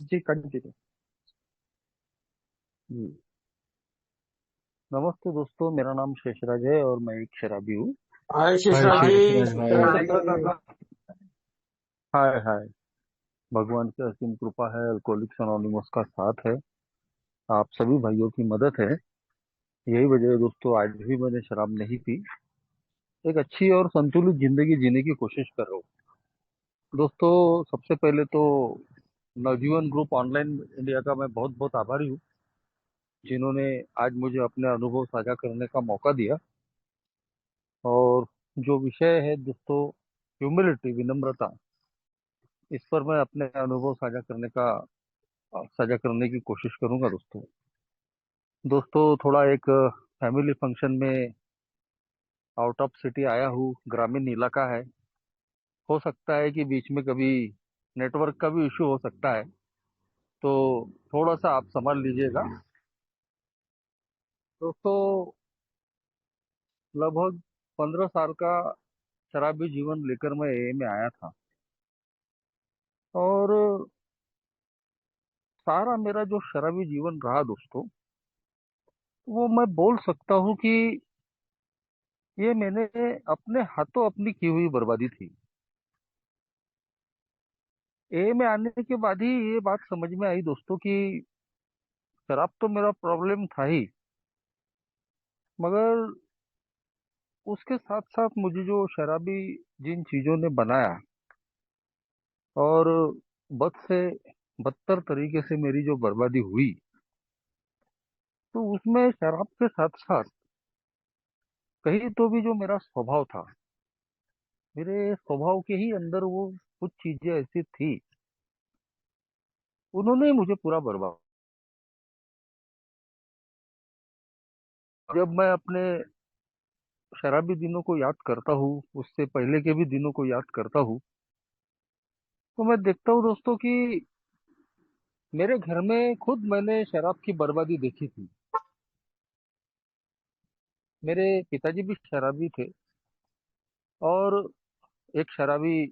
जी continue. जी। नमस्ते दोस्तों, मेरा नाम शेषराज है और मैं एक शराबी हूँ। हाय हाय शेषराज जी। शेषराज भाई। हाय हाय। भगवान की असीम कृपा है, अल्कोहलिक्स अनोनिमस का साथ है, आप सभी भाइयों की मदद है। यही वजह है दोस्तों, आज भी मैंने शराब नहीं पी। एक अच्छी और संतुलित जिंदगी जीने की कोशिश कर रहा हूँ। दोस्तों, सबसे पहले तो नवजीवन ग्रुप ऑनलाइन इंडिया का मैं बहुत बहुत आभारी हूँ, जिन्होंने आज मुझे अपने अनुभव साझा करने का मौका दिया। और जो विषय है दोस्तों, ह्यूमिलिटी, विनम्रता, इस पर मैं अपने अनुभव साझा करने की कोशिश करूंगा दोस्तों। दोस्तों, थोड़ा एक फैमिली फंक्शन में आउट ऑफ सिटी आया हूँ, ग्रामीण इलाका है। हो सकता है कि बीच में कभी नेटवर्क का भी इशू हो सकता है, तो थोड़ा सा आप संभाल लीजिएगा। दोस्तों, लगभग 15 साल का शराबी जीवन लेकर मैं ए में आया था। और सारा मेरा जो शराबी जीवन रहा दोस्तों, वो मैं बोल सकता हूँ कि ये मैंने अपने हाथों अपनी की हुई बर्बादी थी। ए में आने के बाद ही ये बात समझ में आई दोस्तों कि शराब तो मेरा प्रॉब्लम था ही, मगर उसके साथ साथ मुझे जो शराबी जिन चीजों ने बनाया, और बद से बदतर तरीके से मेरी जो बर्बादी हुई, तो उसमें शराब के साथ साथ कहीं तो भी जो मेरा स्वभाव था, मेरे स्वभाव के ही अंदर वो कुछ चीजें ऐसी थी, उन्होंने मुझे पूरा बर्बाद। जब मैं अपने शराबी दिनों को याद करता हूँ, उससे पहले के भी दिनों को याद करता हूँ, तो मैं देखता हूँ दोस्तों कि मेरे घर में खुद मैंने शराब की बर्बादी देखी थी। मेरे पिताजी भी शराबी थे, और एक शराबी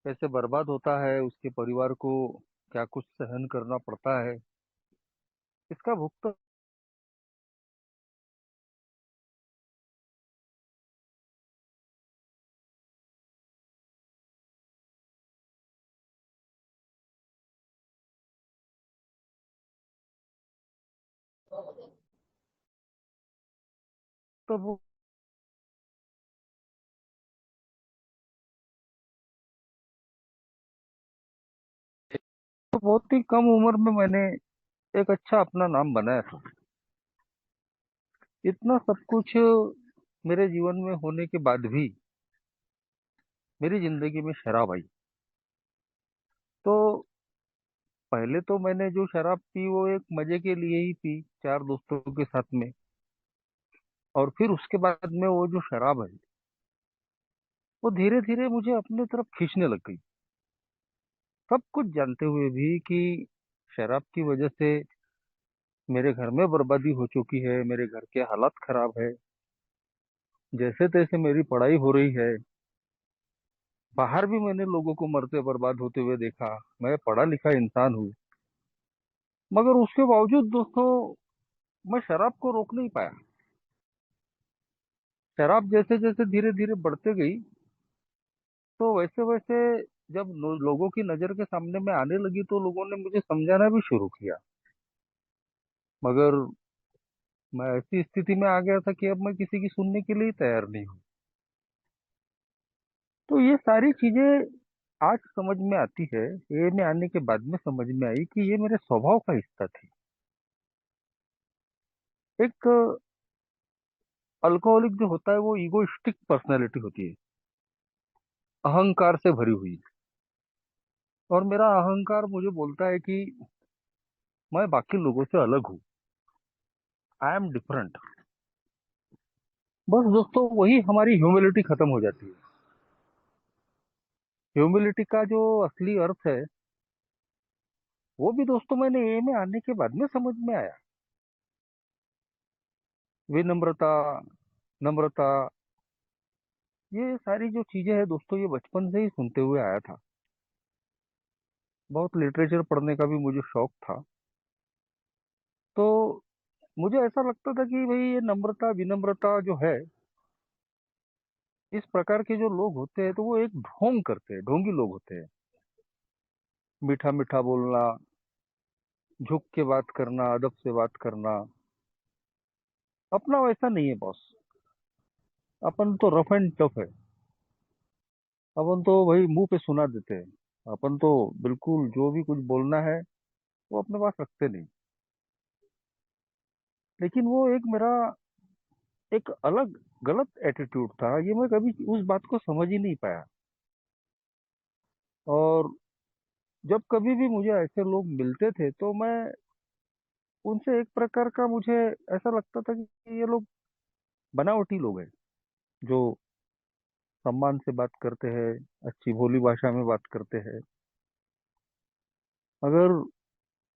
कैसे बर्बाद होता है, उसके परिवार को क्या कुछ सहन करना पड़ता है, इसका भुगतान। तो वो तो बहुत ही कम उम्र में मैंने एक अच्छा अपना नाम बनाया था। इतना सब कुछ मेरे जीवन में होने के बाद भी मेरी जिंदगी में शराब आई। तो पहले तो मैंने जो शराब पी वो एक मजे के लिए ही पी, चार दोस्तों के साथ में। और फिर उसके बाद में वो जो शराब है, वो धीरे धीरे मुझे अपने तरफ खींचने लग गई। सब कुछ जानते हुए भी कि शराब की वजह से मेरे घर में बर्बादी हो चुकी है, मेरे घर के हालात खराब है, जैसे तैसे मेरी पढ़ाई हो रही है। बाहर भी मैंने लोगों को मरते बर्बाद होते हुए देखा। मैं पढ़ा लिखा इंसान हूँ, मगर उसके बावजूद दोस्तों मैं शराब को रोक नहीं पाया। शराब जैसे जैसे धीरे धीरे बढ़ते गई, तो वैसे वैसे जब लोगों की नजर के सामने में आने लगी, तो लोगों ने मुझे समझाना भी शुरू किया। मगर मैं ऐसी स्थिति में आ गया था कि अब मैं किसी की सुनने के लिए तैयार नहीं हूँ। तो ये सारी चीजें आज समझ में आती है, ये में आने के बाद में समझ में आई कि ये मेरे स्वभाव का हिस्सा थी। एक अल्कोहलिक जो होता है वो इगोइस्टिक पर्सनैलिटी होती है, अहंकार से भरी हुई। और मेरा अहंकार मुझे बोलता है कि मैं बाकी लोगों से अलग हूँ, आई एम डिफरेंट। बस दोस्तों, वही हमारी ह्यूमिलिटी खत्म हो जाती है। ह्यूमिलिटी का जो असली अर्थ है, वो भी दोस्तों मैंने ए में आने के बाद में समझ में आया। विनम्रता, नम्रता, ये सारी जो चीजें हैं दोस्तों, ये बचपन से ही सुनते हुए आया था। बहुत लिटरेचर पढ़ने का भी मुझे शौक था। तो मुझे ऐसा लगता था कि भाई ये नम्रता विनम्रता जो है, इस प्रकार के जो लोग होते हैं तो वो एक ढोंग करते हैं, ढोंगी लोग होते हैं। मीठा मीठा बोलना, झुक के बात करना, अदब से बात करना, अपना वैसा नहीं है बॉस। अपन तो रफ एंड टफ है। अपन तो भाई मुंह पे सुना देते हैं। अपन तो बिल्कुल जो भी कुछ बोलना है वो अपने पास रखते नहीं। लेकिन वो एक मेरा एक अलग गलत एटीट्यूड था, ये मैं कभी उस बात को समझ ही नहीं पाया। और जब कभी भी मुझे ऐसे लोग मिलते थे तो मैं उनसे एक प्रकार का मुझे ऐसा लगता था कि ये लोग बनावटी लोग हैं, जो सम्मान से बात करते हैं, अच्छी भोली भाषा में बात करते हैं, मगर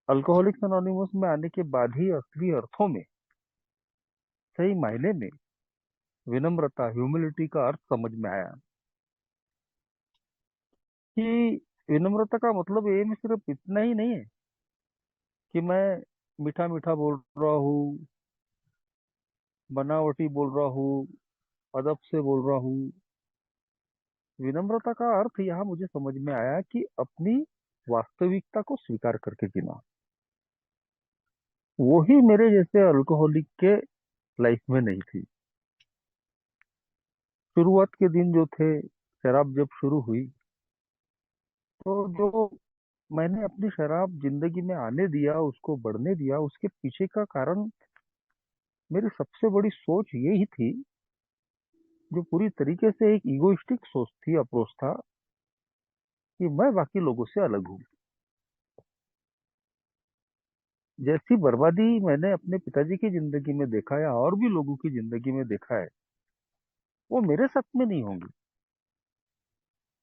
अल्कोहलिक्स अनोनिमस में आने के बाद ही असली अर्थों में, सही मायने में विनम्रता ह्यूमिलिटी का अर्थ समझ में आया। कि विनम्रता का मतलब ये में सिर्फ इतना ही नहीं है कि मैं मीठा मीठा बोल रहा हूँ, बनावटी बोल रहा हूँ, अदब से बोल रहा हूँ। विनम्रता का अर्थ यहाँ मुझे समझ में आया कि अपनी वास्तविकता को स्वीकार करके जीना। वो ही मेरे जैसे अल्कोहलिक के लाइफ में नहीं थी। शुरुआत के दिन जो थे, शराब जब शुरू हुई, तो जो मैंने अपनी शराब जिंदगी में आने दिया, उसको बढ़ने दिया, उसके पीछे का कारण मेरी सबसे बड़ी सोच यही थी, जो पूरी तरीके से एक इगोइस्टिक सोच थी, अप्रोच था, कि मैं बाकी लोगों से अलग हूँ। जैसी बर्बादी मैंने अपने पिताजी की जिंदगी में देखा या और भी लोगों की जिंदगी में देखा है, वो मेरे साथ में नहीं होंगी,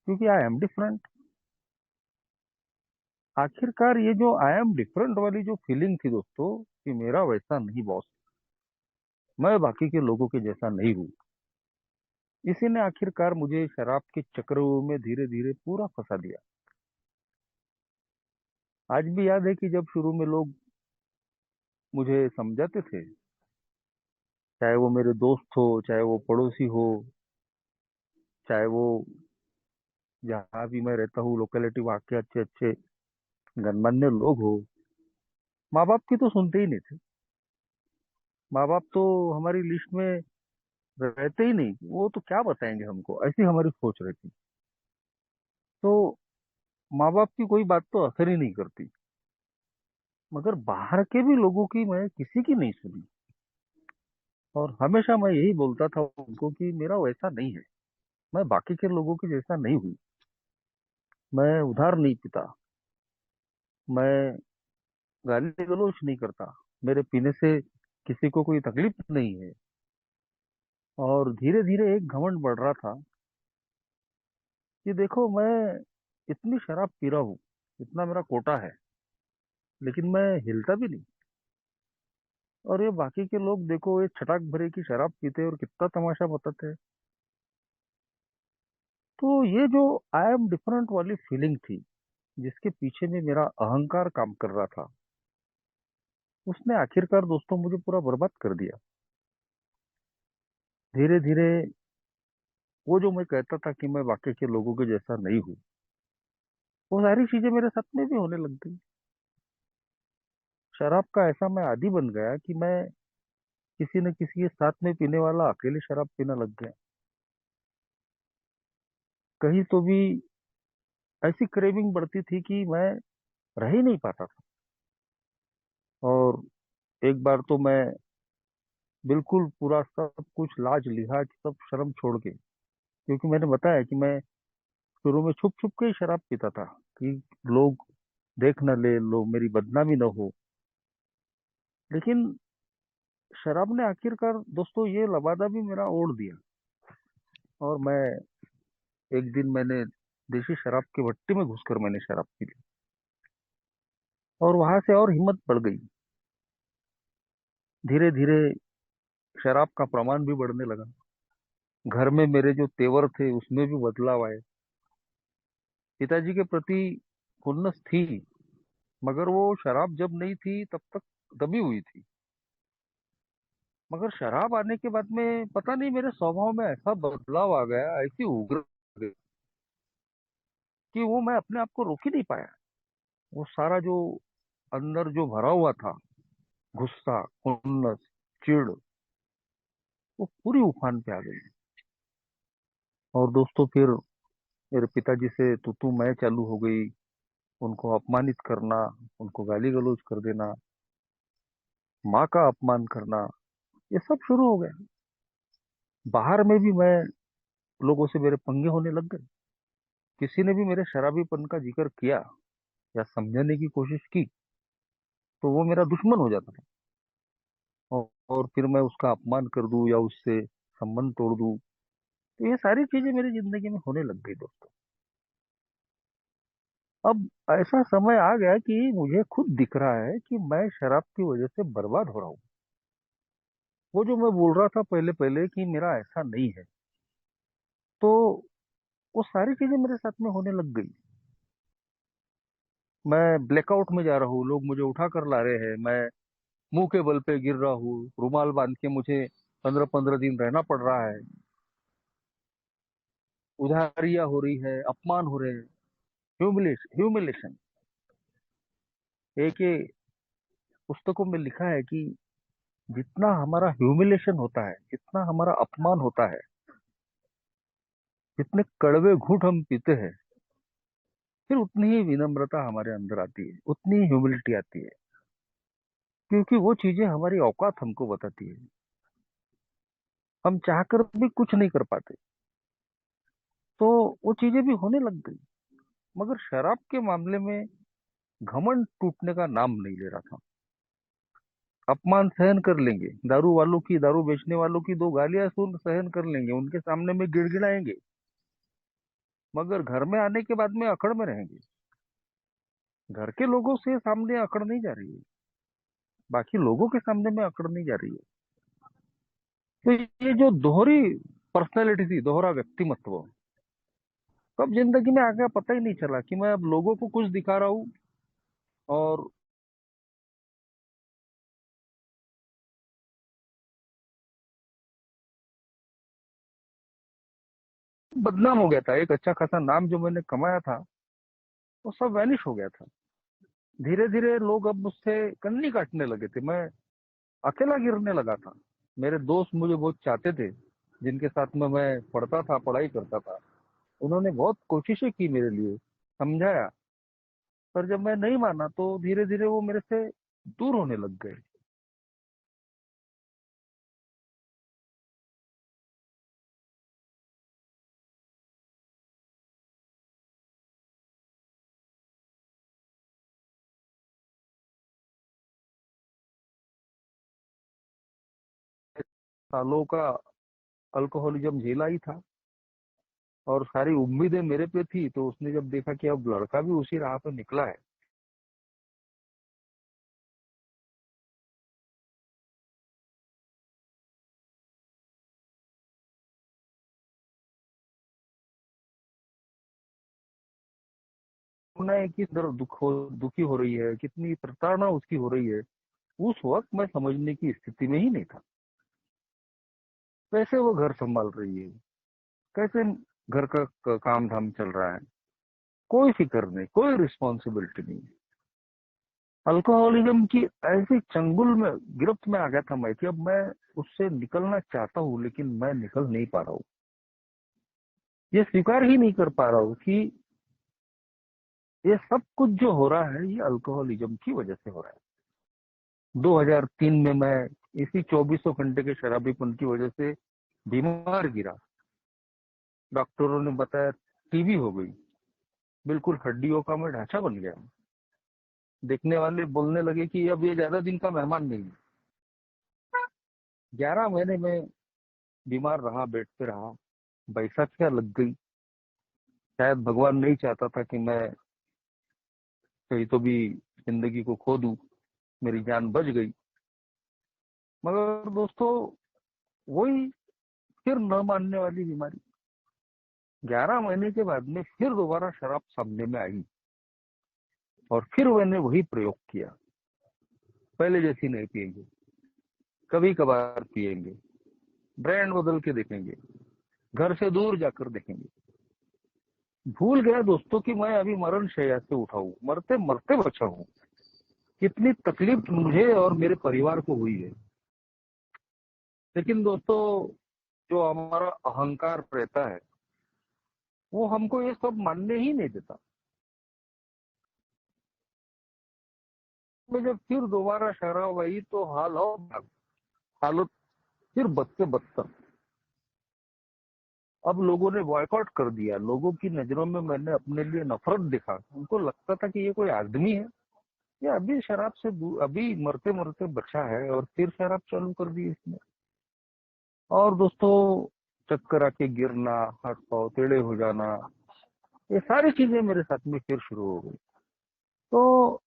क्योंकि आई एम डिफरेंट। आखिरकार ये जो आई एम डिफरेंट वाली जो फीलिंग थी दोस्तों, कि मेरा वैसा नहीं बॉस, मैं बाकी के लोगों के जैसा नहीं हूँ, इसी ने आखिरकार मुझे शराब के चक्रों में धीरे धीरे पूरा फंसा दिया। आज भी याद है कि जब शुरू में लोग मुझे समझाते थे, चाहे वो मेरे दोस्त हो, चाहे वो पड़ोसी हो, चाहे वो जहाँ भी मैं रहता हूँ लोकेलिटी, वहाँ के अच्छे अच्छे गणमान्य लोग हो, माँ बाप की तो सुनते ही नहीं थे। माँ बाप तो हमारी लिस्ट में रहते ही नहीं, वो तो क्या बताएंगे हमको, ऐसी हमारी सोच रहती। तो माँ बाप की कोई बात तो असर ही नहीं करती। मगर बाहर के भी लोगों की मैं किसी की नहीं सुनी। और हमेशा मैं यही बोलता था उनको कि मेरा वैसा नहीं है, मैं बाकी के लोगों के जैसा नहीं हूँ। मैं उधार नहीं पीता, मैं गाली गलौज नहीं करता, मेरे पीने से किसी को कोई तकलीफ नहीं है। और धीरे धीरे एक घमंड बढ़ रहा था कि देखो, मैं इतनी शराब पी रहा हूँ, इतना मेरा कोटा है, लेकिन मैं हिलता भी नहीं। और ये बाकी के लोग देखो, ये छटाक भरे की शराब पीते हैं और कितना तमाशा बताते हैं। तो ये जो आई एम डिफरेंट वाली फीलिंग थी, जिसके पीछे में मेरा अहंकार काम कर रहा था, उसने आखिरकार दोस्तों मुझे पूरा बर्बाद कर दिया। धीरे धीरे वो जो मैं कहता था कि मैं बाकी के लोगों के जैसा नहीं हूँ, वो सारी चीजें मेरे साथ में भी होने लग गई। शराब का ऐसा मैं आदी बन गया कि मैं किसी न किसी के साथ में पीने वाला अकेले शराब पीना लग गया। कहीं तो भी ऐसी क्रेविंग बढ़ती थी कि मैं रह ही नहीं पाता था। और एक बार तो मैं बिल्कुल पूरा सब कुछ लाज लिहाज सब शर्म छोड़ के, क्योंकि मैंने बताया कि मैं शुरू में छुप छुप के ही शराब पीता था, कि लोग देख न ले, लोग मेरी बदनामी न हो। लेकिन शराब ने आखिरकार दोस्तों ये लबादा भी मेरा ओढ़ दिया। और मैं एक दिन मैंने देसी शराब की भट्टी में घुसकर मैंने शराब पी ली। और वहां से और हिम्मत बढ़ गई। धीरे धीरे शराब का प्रमाण भी बढ़ने लगा। घर में मेरे जो तेवर थे उसमें भी बदलाव आए। पिताजी के प्रति खुन्नस थी, मगर वो शराब जब नहीं थी तब तक दबी हुई थी। मगर शराब आने के बाद में पता नहीं मेरे स्वभाव में ऐसा बदलाव आ गया, ऐसी उग्र आ गई कि वो मैं अपने आप को रोक ही नहीं पाया। वो सारा जो अंदर जो भरा हुआ था, गुस्सा, खुन्नस, चिढ़, वो पूरी उफान पे आ गई। और दोस्तों फिर मेरे पिताजी से तू तू मैं चालू हो गई, उनको अपमानित करना, उनको गाली गलौज कर देना, माँ का अपमान करना, ये सब शुरू हो गया। बाहर में भी मैं लोगों से मेरे पंगे होने लग गए। किसी ने भी मेरे शराबीपन का जिक्र किया या समझाने की कोशिश की तो वो मेरा दुश्मन हो जाता था। और फिर मैं उसका अपमान कर दूं या उससे संबंध तोड़ दूं, तो ये सारी चीजें मेरी जिंदगी में होने लग गई दोस्तों। अब ऐसा समय आ गया कि मुझे खुद दिख रहा है कि मैं शराब की वजह से बर्बाद हो रहा हूँ। वो जो मैं बोल रहा था पहले पहले कि मेरा ऐसा नहीं है, तो वो सारी चीजें मेरे साथ में होने लग गई। मैं ब्लैकआउट में जा रहा हूँ, लोग मुझे उठा कर ला रहे हैं, मैं मुंह के बल पे गिर रहा हूँ, रुमाल बांध के मुझे 15-15 दिन रहना पड़ रहा है, उधारियां हो रही है, अपमान हो रहे हैं, ह्यूमिलेशन। एक ये पुस्तकों में लिखा है कि जितना हमारा ह्यूमिलेशन होता है, जितना हमारा अपमान होता है, जितने कड़वे घूंट हम पीते हैं, फिर उतनी ही विनम्रता हमारे अंदर आती है, उतनी ही ह्यूमिलिटी आती है। क्योंकि वो चीजें हमारी औकात हमको बताती है। हम चाहकर भी कुछ नहीं कर पाते, तो वो चीजें भी होने लग गई। मगर शराब के मामले में घमंड टूटने का नाम नहीं ले रहा था। अपमान सहन कर लेंगे, दारू वालों की, दारू बेचने वालों की दो गालियां सुन सहन कर लेंगे, उनके सामने में गिड़गिड़ाएंगे, मगर घर में आने के बाद में अकड़ में रहेंगे। घर के लोगों से सामने अकड़ नहीं जा रही है, बाकी लोगों के सामने में अकड़ नहीं जा रही है। तो ये जो दोहरी पर्सनैलिटी थी, दोहरा व्यक्तिमत्व, कब जिंदगी में आ गया पता ही नहीं चला कि मैं अब लोगों को कुछ दिखा रहा हूँ और बदनाम हो गया था। एक अच्छा खासा नाम जो मैंने कमाया था, वो सब वैनिश हो गया था। धीरे धीरे लोग अब मुझसे कन्नी काटने लगे थे, मैं अकेला गिरने लगा था। मेरे दोस्त मुझे बहुत चाहते थे, जिनके साथ में मैं पढ़ता था, पढ़ाई करता था, उन्होंने बहुत कोशिशें की मेरे लिए, समझाया, पर जब मैं नहीं माना तो धीरे धीरे वो मेरे से दूर होने लग गए। सालों का अल्कोहलिज्म झेला ही था, और सारी उम्मीदें मेरे पे थी, तो उसने जब देखा कि अब लड़का भी उसी राह पे निकला है। ना है कि दर दुखी हो रही है, कितनी प्रताड़ना उसकी हो रही है, उस वक्त मैं समझने की स्थिति में ही नहीं था। कैसे वो घर संभाल रही है, कैसे घर का काम धाम चल रहा है, कोई फिक्र नहीं, कोई रिस्पॉन्सिबिलिटी नहीं। अल्कोहलिज्म की ऐसी चंगुल में, गिरफ्त में आ गया था मैं कि अब मैं उससे निकलना चाहता हूँ, लेकिन मैं निकल नहीं पा रहा हूँ। ये स्वीकार ही नहीं कर पा रहा हूँ कि ये सब कुछ जो हो रहा है, ये अल्कोहलिज्म की वजह से हो रहा है। 2003 में मैं इसी 2400 घंटे के शराबीपन की वजह से बीमार गिरा। डॉक्टरों ने बताया टीबी हो गई, बिल्कुल हड्डियों का मैं ढांचा बन गया। देखने वाले बोलने लगे कि अब ये ज्यादा दिन का मेहमान नहीं है। 11 महीने में बीमार रहा, बेड पे रहा, बैसाखियां लग गई। शायद भगवान नहीं चाहता था कि मैं कहीं तो भी जिंदगी को खो दूं, मेरी जान बच गई। मगर दोस्तों, वही फिर न मानने वाली बीमारी। 11 महीने के बाद में फिर दोबारा शराब सामने में आई। और फिर मैंने वही प्रयोग किया। पहले जैसी नहीं पिएंगे, कभी कभार पिएंगे, ब्रांड बदल के देखेंगे, घर से दूर जाकर देखेंगे। भूल गया दोस्तों कि मैं अभी मरण शैया से उठा हूं, मरते मरते बचा हूं। कितनी तकलीफ मुझे और मेरे परिवार को हुई है। लेकिन दोस्तों, जो हमारा अहंकार रहता है वो हमको ये सब मानने ही नहीं देता। मैं जब फिर दोबारा शराब आई तो हालत फिर बद से बदतर। अब लोगों ने बॉयकॉट कर दिया। लोगों की नजरों में मैंने अपने लिए नफरत दिखा। उनको लगता था कि ये कोई आदमी है, ये अभी शराब से अभी मरते मरते बचा है और फिर शराब चालू कर दी इसने। और दोस्तों, चक्कर आके गिरना, हाथ पांव टेढ़े हो जाना, ये सारी चीजें मेरे साथ में फिर शुरू हो गई। तो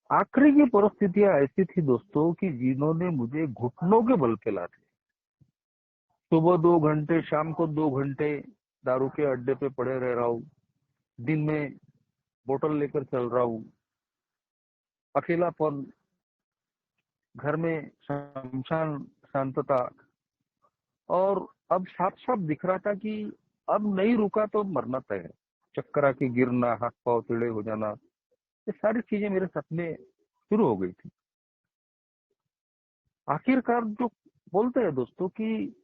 आखिरी की परिस्थितियां ऐसी थी दोस्तों कि जिन्होंने मुझे घुटनों के बल पे ला दिया। सुबह 2 घंटे, शाम को 2 घंटे दारू के अड्डे पे पड़े रह रहा हूँ। दिन में बोतल लेकर चल रहा हूँ। अकेलापन, घर में शमशान शांतता। और अब साफ साफ दिख रहा था कि अब नहीं रुका तो मरना तय है। चक्कर आके गिरना, हाथ पांव टेढ़े हो जाना, ये सारी चीजें मेरे साथ में शुरू हो गई थी। आखिरकार जो बोलते हैं दोस्तों कि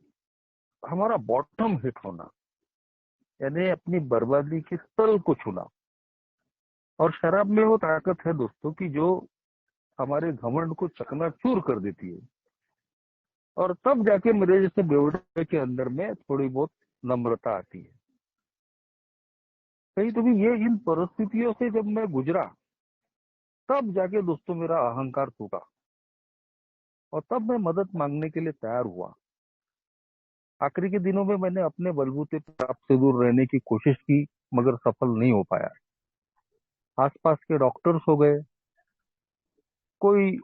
हमारा बॉटम हिट होना, यानी अपनी बर्बादी के तल को छूना। और शराब में वो ताकत है दोस्तों कि जो हमारे घमंड को चकनाचूर कर देती है। और तब जाके मेरे जैसे बेवड़े के अंदर में थोड़ी बहुत नम्रता आती है। कहीं तो भी ये इन परिस्थितियों से जब मैं गुजरा, तब जाके दोस्तों मेरा अहंकार टूटा। और तब मैं मदद मांगने के लिए तैयार हुआ। आखिरी के दिनों में मैंने अपने बलबूते पर आपसे दूर रहने की कोशिश की, मगर सफल नहीं हो पाया। आसपास के डॉक्टर्स हो गए, कोई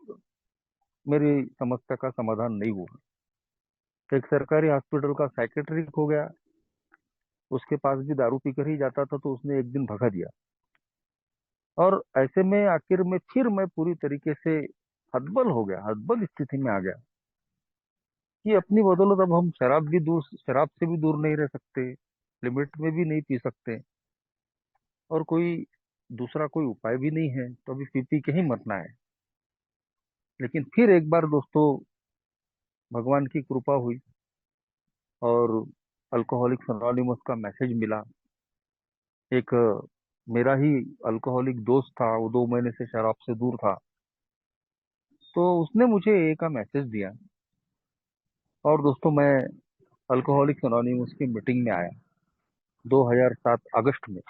मेरी समस्या का समाधान नहीं हुआ। एक सरकारी हॉस्पिटल का साइकेट्रिक हो गया, उसके पास भी दारू पीकर ही जाता था, तो उसने एक दिन भगा दिया। और ऐसे में आखिर में फिर मैं पूरी तरीके से हतबल हो गया, हतबल स्थिति में आ गया कि अपनी बदौलत अब हम शराब से भी दूर नहीं रह सकते, लिमिट में भी नहीं पी सकते, और कोई दूसरा कोई उपाय भी नहीं है, तो अभी पी पी के ही मरना है। लेकिन फिर एक बार दोस्तों भगवान की कृपा हुई और अल्कोहलिक्स अनोनिमस का मैसेज मिला। एक मेरा ही अल्कोहलिक दोस्त था, वो 2 महीने से शराब से दूर था, तो उसने मुझे ए का मैसेज दिया। और दोस्तों, मैं अल्कोहलिक्स अनोनिमस की मीटिंग में आया 2007 अगस्त में।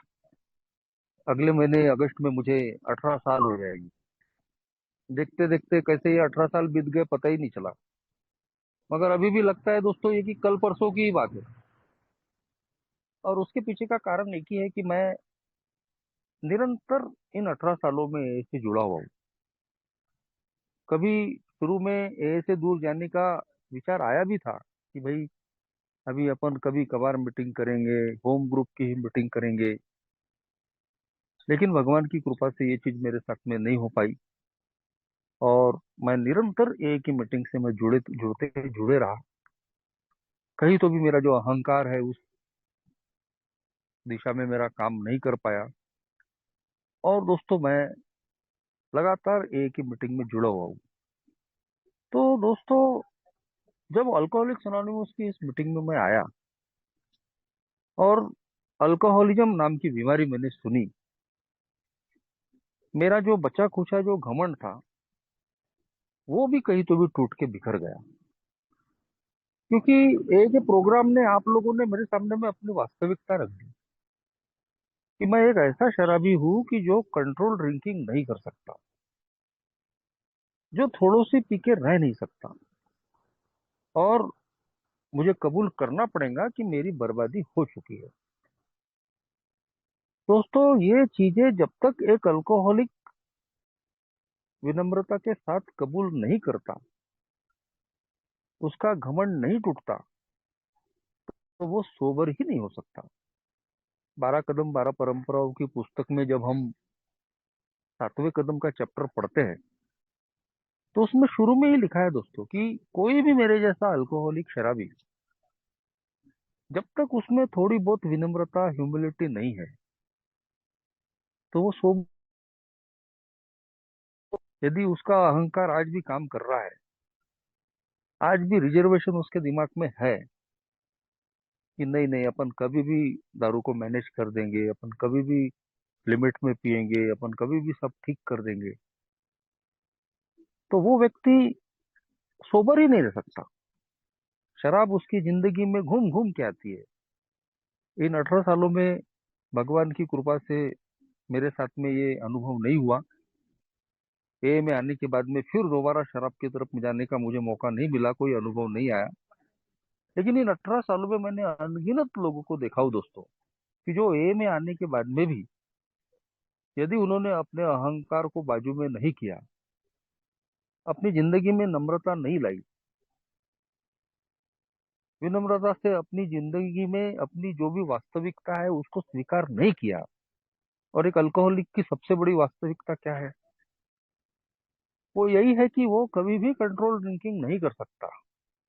अगले महीने अगस्त में मुझे 18 साल हो जाएगी। देखते देखते कैसे ये 18 साल बीत गए पता ही नहीं चला। मगर अभी भी लगता है दोस्तों ये कि कल परसों की ही बात है। और उसके पीछे का कारण एक ही है कि मैं निरंतर इन 18 सालों में ए से जुड़ा हुआ हूँ। कभी शुरू में ए से दूर जाने का विचार आया भी था कि भाई अभी अपन कभी कभार मीटिंग करेंगे, होम ग्रुप की ही मीटिंग करेंगे। लेकिन भगवान की कृपा से ये चीज मेरे साथ में नहीं हो पाई। और मैं निरंतर ए की मीटिंग से मैं जुड़े रहा। कहीं तो भी मेरा जो अहंकार है उस दिशा में मेरा काम नहीं कर पाया। और दोस्तों, मैं लगातार ए की मीटिंग में जुड़ा हुआ हूँ। तो दोस्तों, जब अल्कोहलिक्स अनोनिमस की इस मीटिंग में मैं आया और अल्कोहलिज्म नाम की बीमारी मैंने सुनी, मेरा जो बचा खुचा जो घमंड था वो भी कहीं तो भी टूट के बिखर गया। क्योंकि ए के प्रोग्राम ने, आप लोगों ने मेरे सामने में अपनी वास्तविकता रख दी कि मैं एक ऐसा शराबी हूं कि जो कंट्रोल ड्रिंकिंग नहीं कर सकता, जो थोड़ों से पी के रह नहीं सकता। और मुझे कबूल करना पड़ेगा कि मेरी बर्बादी हो चुकी है। दोस्तों, ये चीजें जब तक एक अल्कोहलिक विनम्रता के साथ कबूल नहीं करता, उसका घमंड नहीं टूटता, तो वो सोबर ही नहीं हो सकता। 12 कदम 12 परंपराओं की पुस्तक में जब हम 7वें कदम का चैप्टर पढ़ते हैं, तो उसमें शुरू में ही लिखा है दोस्तों कि कोई भी मेरे जैसा अल्कोहलिक शराबी, जब तक उसमें थोड़ी बहुत विनम्रता ह्यूमिलिटी नहीं है, तो वो सो, यदि उसका अहंकार आज भी काम कर रहा है, आज भी रिजर्वेशन उसके दिमाग में है कि नहीं नहीं, अपन कभी भी दारू को मैनेज कर देंगे, अपन कभी भी लिमिट में पिएंगे, अपन कभी भी सब ठीक कर देंगे, तो वो व्यक्ति सोबर ही नहीं रह सकता। शराब उसकी जिंदगी में घूम घूम के आती है। इन 18 सालों में भगवान की कृपा से मेरे साथ में ये अनुभव नहीं हुआ। ये में आने के बाद में फिर दोबारा शराब की तरफ जाने का मुझे मौका नहीं मिला, कोई अनुभव नहीं आया। लेकिन इन 18 सालों में मैंने अनगिनत लोगों को देखा हूं दोस्तों, कि जो ए में आने के बाद में भी यदि उन्होंने अपने अहंकार को बाजू में नहीं किया, अपनी जिंदगी में नम्रता नहीं लाई, विनम्रता से अपनी जिंदगी में अपनी जो भी वास्तविकता है उसको स्वीकार नहीं किया। और एक अल्कोहलिक की सबसे बड़ी वास्तविकता क्या है? वो यही है कि वो कभी भी कंट्रोल ड्रिंकिंग नहीं कर सकता।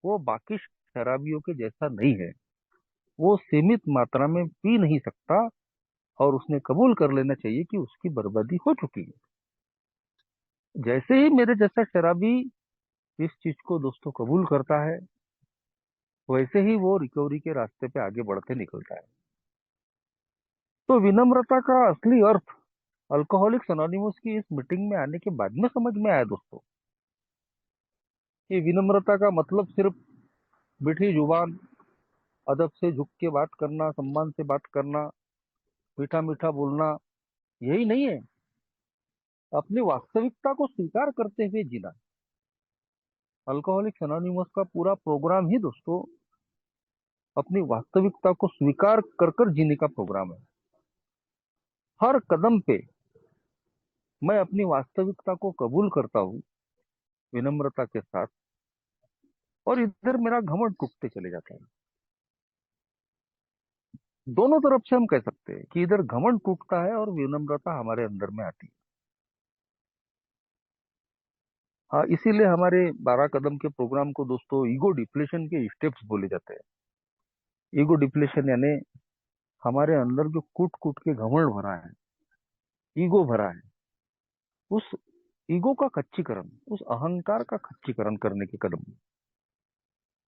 वो बाकी शराबियों के जैसा नहीं है। वो सीमित मात्रा में पी नहीं सकता, और उसने कबूल कर लेना चाहिए कि उसकी बर्बादी हो चुकी है। जैसे ही मेरे जैसा शराबी इस चीज को दोस्तों कबूल करता है, वैसे ही वो रिकवरी के रास्ते पे आगे बढ़ते निकलता है। तो विनम्रता का असली अर्थ अल्कोहलिक्स अनोनिमस की इस मीटिंग में आने के बाद में समझ में आया दोस्तों, कि विनम्रता का मतलब सिर्फ मीठी जुबान, अदब से झुक के बात करना, सम्मान से बात करना, मीठा मीठा बोलना, यही नहीं है। अपनी वास्तविकता को स्वीकार करते हुए जीना। अल्कोहलिक्स अनोनिमस का पूरा प्रोग्राम ही दोस्तों अपनी वास्तविकता को स्वीकार कर कर जीने का प्रोग्राम है। हर कदम पे मैं अपनी वास्तविकता को कबूल करता हूँ विनम्रता के साथ, और इधर मेरा घमंड टूटते चले जाता है। दोनों तरफ से हम कह सकते हैं कि इधर घमंड टूटता है और विनम्रता हमारे अंदर में आती है। हाँ, इसीलिए हमारे 12 कदम के प्रोग्राम को दोस्तों ईगो डिप्लेशन के स्टेप्स बोले जाते हैं। ईगो डिप्लेशन यानी हमारे अंदर जो कूट कूट के घमंड भरा है, ईगो भरा है, उस ईगो का खच्चीकरण, उस अहंकार का खच्चीकरण करने के कदम।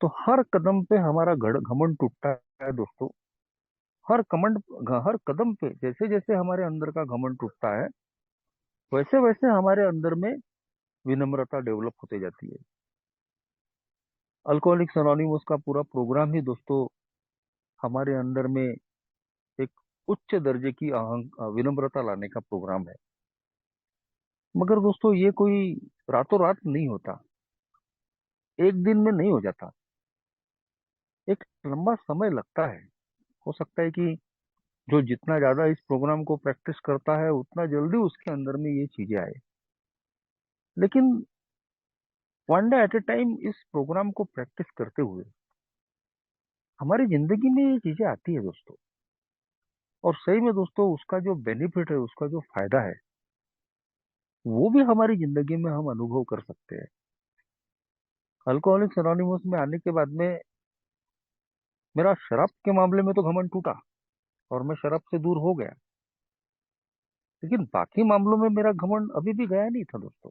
तो हर कदम पे हमारा घमंड टूटता है दोस्तों। हर कदम पे जैसे जैसे हमारे अंदर का घमंड टूटता है, वैसे वैसे हमारे अंदर में विनम्रता डेवलप होते जाती है। अल्कोहलिक्स अनोनिमस का पूरा प्रोग्राम ही दोस्तों हमारे अंदर में एक उच्च दर्जे की विनम्रता लाने का प्रोग्राम है। मगर दोस्तों ये कोई रातों रात नहीं होता, एक दिन में नहीं हो जाता। एक लंबा समय लगता है। हो सकता है कि जो जितना ज्यादा इस प्रोग्राम को प्रैक्टिस करता है उतना जल्दी उसके अंदर में ये चीजें आए। लेकिन one day at A time इस प्रोग्राम को प्रैक्टिस करते हुए हमारी जिंदगी में ये चीजें आती है दोस्तों। और सही में दोस्तों उसका जो बेनिफिट है, उसका जो फायदा है, वो भी हमारी जिंदगी में हम अनुभव कर सकते हैं। अल्कोहलिक्स एनोनिमस में आने के बाद में मेरा शराब के मामले में तो घमंड टूटा और मैं शराब से दूर हो गया। लेकिन बाकी मामलों में मेरा घमंड अभी भी गया नहीं था दोस्तों।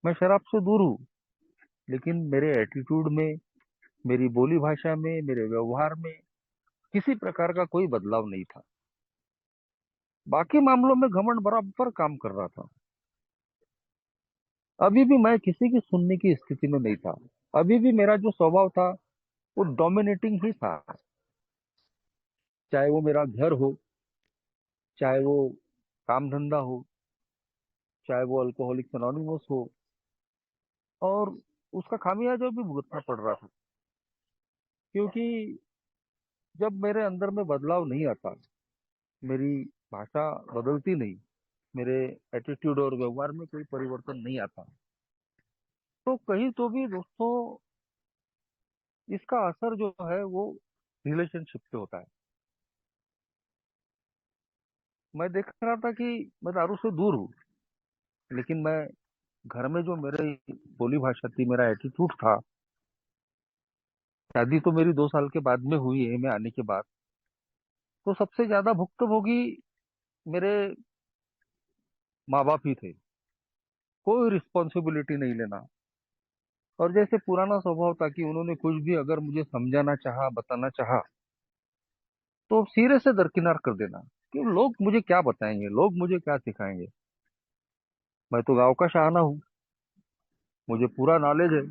मैं शराब से दूर हूँ, लेकिन मेरे एटीट्यूड में, मेरी बोली भाषा में, मेरे व्यवहार में किसी प्रकार का कोई बदलाव नहीं था। बाकी मामलों में घमंड बराबर काम कर रहा था। अभी भी मैं किसी की सुनने की स्थिति में नहीं था। अभी भी मेरा जो स्वभाव था वो डोमिनेटिंग ही था। चाहे वो मेरा घर हो, चाहे वो काम धंधा हो, चाहे वो अल्कोहलिक्स एनोनिमस हो, और उसका खामियाजा भी भुगतना पड़ रहा था। क्योंकि जब मेरे अंदर में बदलाव नहीं आता, मेरी भाषा बदलती नहीं, मेरे एटीट्यूड और व्यवहार में कोई परिवर्तन नहीं आता, तो कहीं तो भी दोस्तों इसका असर जो है वो रिलेशनशिप पे होता है। मैं देख रहा था कि मैं दारू से दूर हूँ, लेकिन मैं घर में जो मेरी बोली भाषा थी, मेरा एटीट्यूड था। शादी तो मेरी 2 साल के बाद में हुई है, मैं आने के बाद। तो सबसे ज्यादा भुक्तभोगी मेरे माँ बाप ही थे। कोई रिस्पॉन्सिबिलिटी नहीं लेना। और जैसे पुराना स्वभाव था कि उन्होंने कुछ भी अगर मुझे समझाना चाहा, बताना चाहा, तो सिरे से दरकिनार कर देना कि लोग मुझे क्या बताएंगे, लोग मुझे क्या सिखाएंगे। मैं तो गांव का शहाना हूँ, मुझे पूरा नॉलेज है।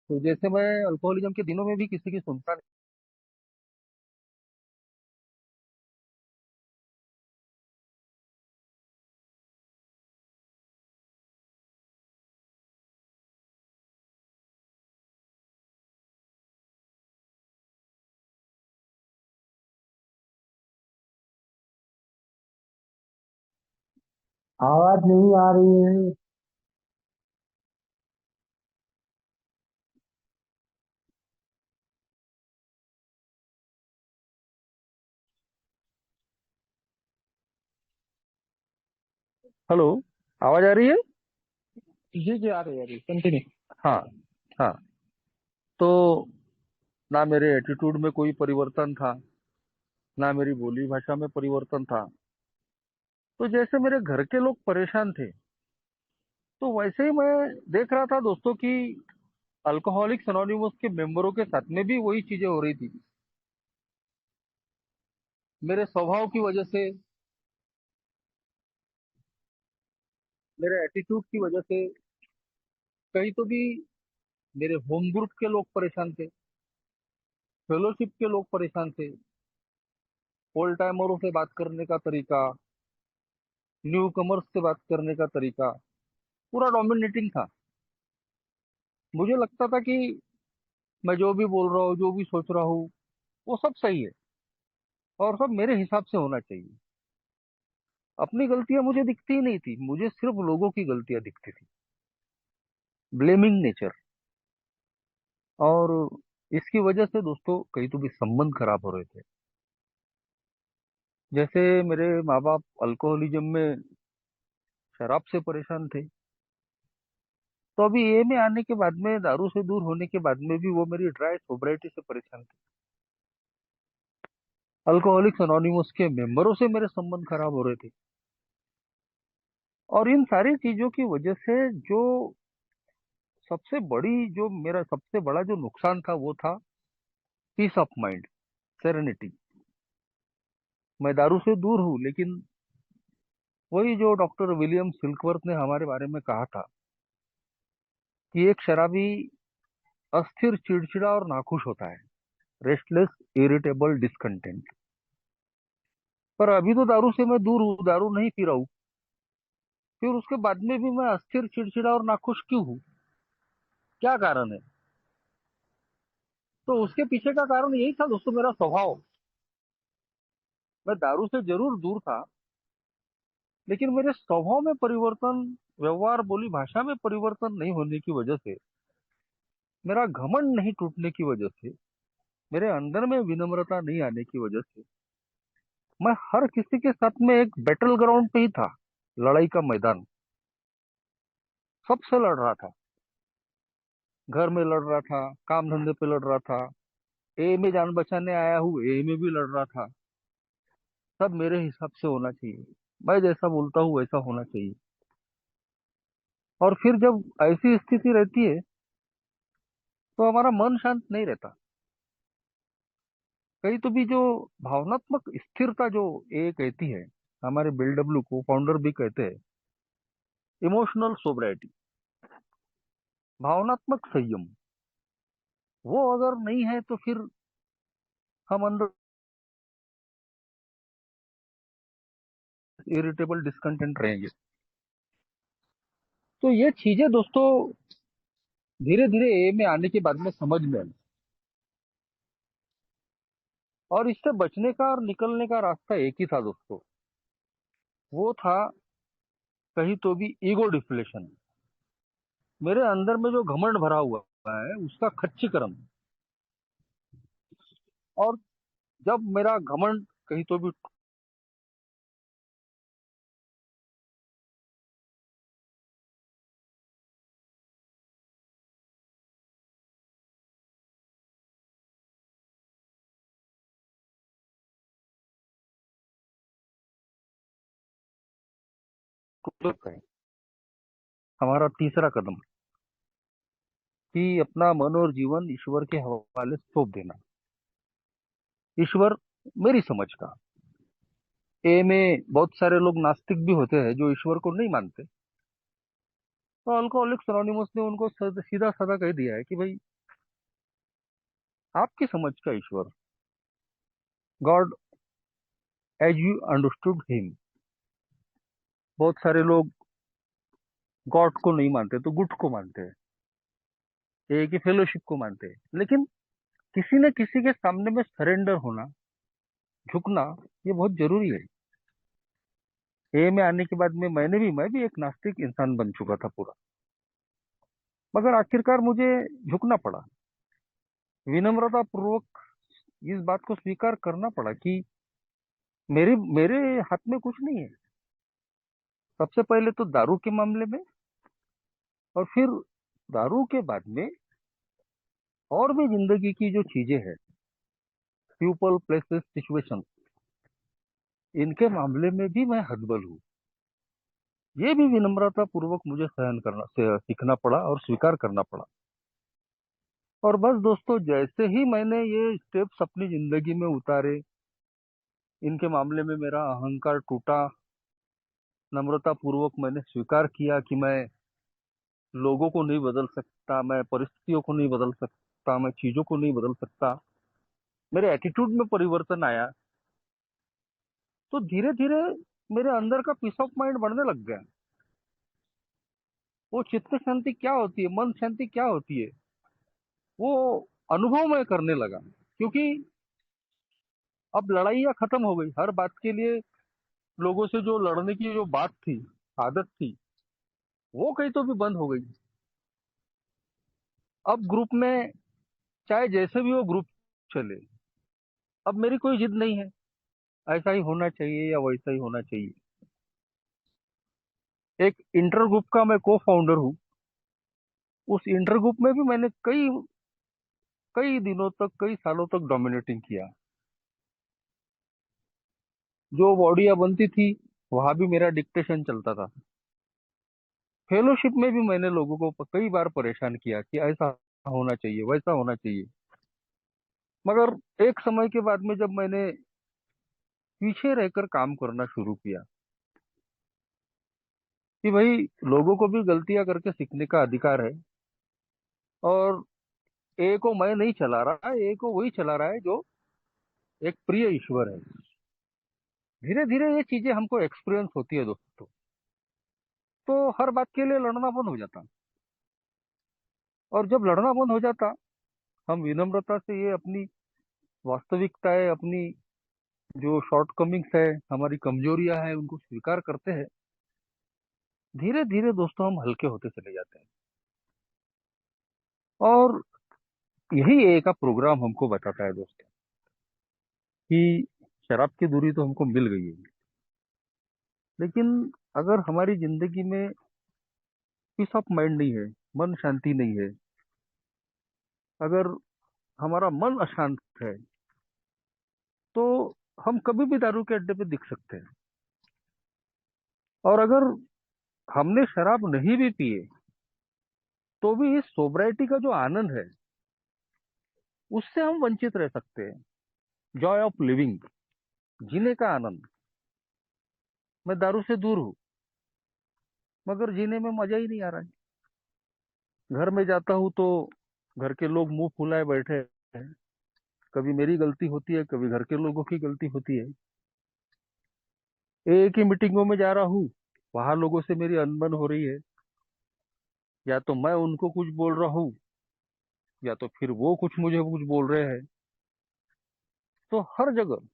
तो जैसे मैं अल्कोहलिज्म के दिनों में भी किसी की सुनता नहीं। आवाज नहीं आ रही है। हेलो, आवाज आ रही है? जी जी, आ रही कंटिन्यू। हाँ। हाँ। तो ना मेरे एटीट्यूड में कोई परिवर्तन था, ना मेरी बोली भाषा में परिवर्तन था। तो जैसे मेरे घर के लोग परेशान थे, तो वैसे ही मैं देख रहा था दोस्तों कि अल्कोहलिक्स अनोनिमस के मेंबरों के साथ में भी वही चीजें हो रही थी। मेरे स्वभाव की वजह से, मेरे एटीट्यूड की वजह से, कहीं तो भी मेरे होम ग्रुप के लोग परेशान थे, फेलोशिप के लोग परेशान थे। ओल्ड टाइमरों से बात करने का तरीका, न्यू कमर्स से बात करने का तरीका पूरा डोमिनेटिंग था। मुझे लगता था कि मैं जो भी बोल रहा हूँ, जो भी सोच रहा हूँ, वो सब सही है और सब मेरे हिसाब से होना चाहिए। अपनी गलतियां मुझे दिखती ही नहीं थी, मुझे सिर्फ लोगों की गलतियां दिखती थी। Blaming nature. और इसकी वजह से दोस्तों कहीं तो भी संबंध खराब हो रहे थे। जैसे मेरे माँ बाप अल्कोहलिज्म में शराब से परेशान थे, तो अभी ये में आने के बाद में, दारू से दूर होने के बाद में भी वो मेरी ड्राई सोब्राइटी से परेशान थे। अल्कोहलिक्स अनोनिमस के मेंबरों से मेरे संबंध खराब हो रहे थे। और इन सारी चीजों की वजह से जो जो मेरा सबसे बड़ा जो नुकसान था, वो था पीस ऑफ माइंड, सेरेनिटी। मैं दारू से दूर हूँ, लेकिन वही जो डॉक्टर विलियम सिल्कवर्थ ने हमारे बारे में कहा था कि एक शराबी अस्थिर, चिड़चिड़ा और नाखुश होता है, रेस्टलेस, इरिटेबल, डिसकंटेंट। पर अभी तो दारू से मैं दूर हूँ, दारू नहीं पी रहा हूँ, फिर उसके बाद में भी मैं अस्थिर, चिड़चिड़ा और नाखुश क्यों हूँ? क्या कारण है? तो उसके पीछे का कारण यही था दोस्तों, मेरा स्वभाव। मैं दारू से जरूर दूर था, लेकिन मेरे स्वभाव में परिवर्तन, व्यवहार, बोली भाषा में परिवर्तन नहीं होने की वजह से, मेरा घमंड नहीं टूटने की वजह से, मेरे अंदर में विनम्रता नहीं आने की वजह से, मैं हर किसी के साथ में एक बैटल ग्राउंड पे ही था, लड़ाई का मैदान। सबसे लड़ रहा था, घर में लड़ रहा था, काम धंधे पे लड़ रहा था, ए में जान बचाने आया हूँ, ए में भी लड़ रहा था। सब मेरे हिसाब से होना चाहिए, मैं जैसा बोलता हूँ वैसा होना चाहिए। और फिर जब ऐसी स्थिति रहती है, तो हमारा मन शांत नहीं रहता। कहीं तो भी जो भावनात्मक स्थिरता जो ए कहती है, हमारे बिल्डब्ल्यू को फाउंडर भी कहते हैं, इमोशनल सोब्राइटी, भावनात्मक संयम, वो अगर नहीं है तो फिर हम अंदर इरिटेबल, डिस्कंटेंट रहेंगे। तो ये चीजें दोस्तों धीरे धीरे ए में आने के बाद में समझ में आई। और इससे बचने का और निकलने का रास्ता एक ही था दोस्तों, वो था कहीं तो भी ईगो डिफ्लेशन। मेरे अंदर में जो घमंड भरा हुआ है, उसका खच्चीकरण। और जब मेरा घमंड कहीं तो भी टूट सकता है। हमारा तीसरा कदम कि अपना मन और जीवन ईश्वर के हवाले सौंप देना। ईश्वर मेरी समझ का, ए में बहुत सारे लोग नास्तिक भी होते हैं जो ईश्वर को नहीं मानते। तो अल्कोहलिक्स एनोनिमस ने उनको सीधा साधा कह दिया है कि भाई, आपकी समझ का ईश्वर, God as you understood him. बहुत सारे लोग गॉड को नहीं मानते तो गुट को मानते हैं, ए की फेलोशिप को मानते हैं। लेकिन किसी न किसी के सामने में सरेंडर होना, झुकना, ये बहुत जरूरी है। ए में आने के बाद में मैं भी एक नास्तिक इंसान बन चुका था पूरा। मगर आखिरकार मुझे झुकना पड़ा, विनम्रता पूर्वक इस बात को स्वीकार करना पड़ा कि मेरे मेरे हाथ में कुछ नहीं है। सबसे पहले तो दारू के मामले में, और फिर दारू के बाद में और भी जिंदगी की जो चीजें हैं, पीपल प्लेसेस सिचुएशन, इनके मामले में भी मैं हतबल हूँ। ये भी विनम्रता पूर्वक मुझे सहन करना से सीखना पड़ा और स्वीकार करना पड़ा। और बस दोस्तों, जैसे ही मैंने ये स्टेप्स अपनी जिंदगी में उतारे, इनके मामले में मेरा अहंकार टूटा, नम्रता पूर्वक मैंने स्वीकार किया कि मैं लोगों को नहीं बदल सकता, मैं परिस्थितियों को नहीं बदल सकता, मैं चीजों को नहीं बदल सकता, मेरे एटीट्यूड में परिवर्तन आया। तो धीरे धीरे मेरे अंदर का पीस ऑफ माइंड बढ़ने लग गया। वो चित्त शांति क्या होती है, मन शांति क्या होती है, वो अनुभव मैं करने लगा। क्योंकि अब लड़ाइयाँ खत्म हो गई। हर बात के लिए लोगों से जो लड़ने की जो बात थी, आदत थी, वो कहीं तो भी बंद हो गई। अब ग्रुप में चाहे जैसे भी वो ग्रुप चले, अब मेरी कोई जिद नहीं है ऐसा ही होना चाहिए या वैसा ही होना चाहिए। एक इंटर ग्रुप का मैं को फाउंडर हूँ। उस इंटर ग्रुप में भी मैंने कई कई दिनों तक, कई सालों तक डोमिनेटिंग किया। जो बॉडियां बनती थी वहां भी मेरा डिक्टेशन चलता था। फेलोशिप में भी मैंने लोगों को कई बार परेशान किया कि ऐसा होना चाहिए, वैसा होना चाहिए। मगर एक समय के बाद में जब मैंने पीछे रहकर काम करना शुरू किया कि भाई, लोगों को भी गलतियां करके सीखने का अधिकार है, और ए को मैं नहीं चला रहा, ए को वही चला रहा है जो एक प्रिय ईश्वर है। धीरे धीरे ये चीजें हमको एक्सपीरियंस होती है दोस्तों। तो हर बात के लिए लड़ना बंद हो जाता। और जब लड़ना बंद हो जाता, हम विनम्रता से ये अपनी वास्तविकता है, अपनी जो शॉर्टकमिंग्स है, हमारी कमजोरियां हैं, उनको स्वीकार करते हैं। धीरे धीरे दोस्तों हम हल्के होते चले जाते हैं। और यही एक का प्रोग्राम हमको बताता है दोस्तों कि शराब की दूरी तो हमको मिल गई है, लेकिन अगर हमारी जिंदगी में पीस ऑफ माइंड नहीं है, मन शांति नहीं है, अगर हमारा मन अशांत है, तो हम कभी भी दारू के अड्डे पे दिख सकते हैं। और अगर हमने शराब नहीं भी पिए, तो भी इस सोब्राइटी का जो आनंद है, उससे हम वंचित रह सकते हैं। जॉय ऑफ लिविंग, जीने का आनंद। मैं दारू से दूर हूँ, मगर जीने में मजा ही नहीं आ रहा है। घर में जाता हूँ तो घर के लोग मुंह फुलाए बैठे हैं। कभी मेरी गलती होती है, कभी घर के लोगों की गलती होती है। एक ही मीटिंगों में जा रहा हूँ, वहां लोगों से मेरी अनबन हो रही है। या तो मैं उनको कुछ बोल रहा हूँ, या तो फिर वो मुझे कुछ बोल रहे हैं। तो हर जगह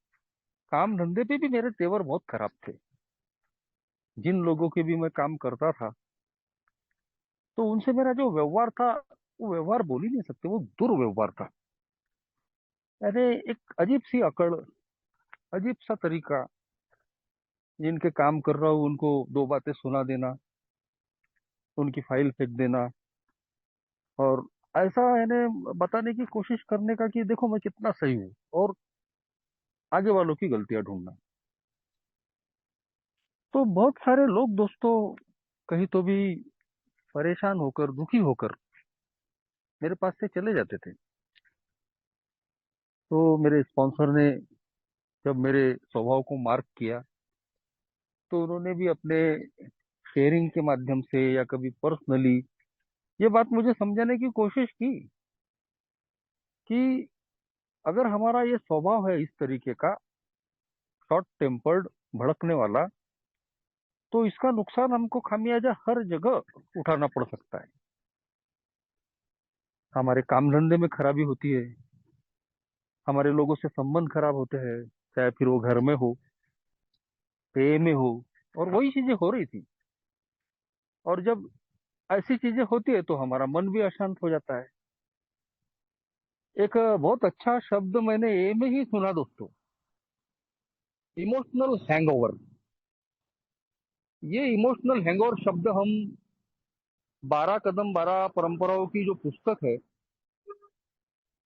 काम धंधे पे भी मेरे तेवर बहुत खराब थे। जिन लोगों के भी मैं काम करता था, तो उनसे मेरा जो व्यवहार था, वो व्यवहार बोल ही नहीं सकते, वो दुर्व्यवहार था। अरे, एक अजीब सी अकड़, अजीब सा तरीका। जिनके काम कर रहा हूँ उनको दो बातें सुना देना, उनकी फाइल फेंक देना, और ऐसा इन्हें बताने की कोशिश करने का कि देखो मैं कितना सही हूँ, और आगे वालों की गलतियां ढूंढना। तो बहुत सारे लोग दोस्तों कहीं तो भी परेशान होकर, दुखी होकर मेरे पास से चले जाते थे। तो मेरे स्पॉन्सर ने जब मेरे स्वभाव को मार्क किया, तो उन्होंने भी अपने शेयरिंग के माध्यम से या कभी पर्सनली ये बात मुझे समझाने की कोशिश की कि अगर हमारा ये स्वभाव है इस तरीके का, शॉर्ट टेम्पर्ड, भड़कने वाला, तो इसका नुकसान हमको खामियाजा हर जगह उठाना पड़ सकता है। हमारे काम धंधे में खराबी होती है, हमारे लोगों से संबंध खराब होते हैं, चाहे फिर वो घर में हो, पे में हो, और वही चीजें हो रही थी। और जब ऐसी चीजें होती है तो हमारा मन भी अशांत हो जाता है। एक बहुत अच्छा शब्द मैंने ए में ही सुना दोस्तों, इमोशनल हैंगओवर। ये इमोशनल हैंगओवर शब्द हम 12 कदम 12 परंपराओं की जो पुस्तक है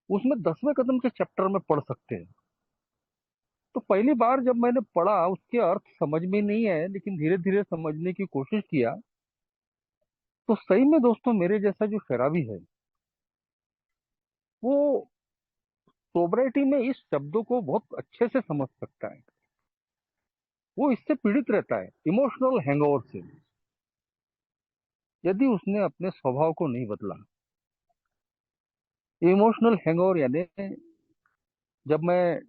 उसमें 10वें कदम के चैप्टर में पढ़ सकते हैं। तो पहली बार जब मैंने पढ़ा उसके अर्थ समझ में नहीं आए, लेकिन धीरे धीरे समझने की कोशिश किया, तो सही में दोस्तों मेरे जैसा जो शराबी है वो सोब्राइटी में इस शब्दों को बहुत अच्छे से समझ सकता है। वो इससे पीड़ित रहता है, इमोशनल हैंगओवर से, यदि उसने अपने स्वभाव को नहीं बदला। इमोशनल हैंगओवर यानी जब मैं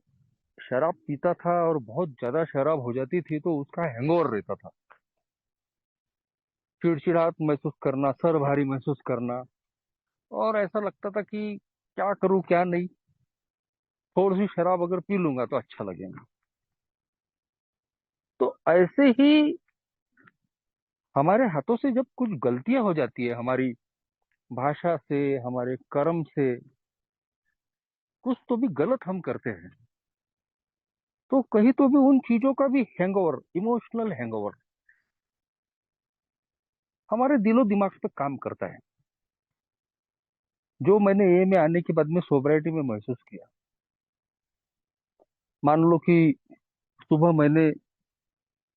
शराब पीता था और बहुत ज्यादा शराब हो जाती थी तो उसका हैंगओवर रहता था। चिड़चिड़ाहट महसूस करना, सर भारी महसूस करना, और ऐसा लगता था कि क्या करूं क्या नहीं, थोड़ी सी शराब अगर पी लूंगा तो अच्छा लगेगा। तो ऐसे ही हमारे हाथों से जब कुछ गलतियां हो जाती है, हमारी भाषा से, हमारे कर्म से, कुछ तो भी गलत हम करते हैं, तो कहीं तो भी उन चीजों का भी हैंगओवर, इमोशनल हैंगओवर हमारे दिलो दिमाग पे काम करता है। जो मैंने ए में आने के बाद में सोब्राइटी में महसूस किया। मान लो कि सुबह मैंने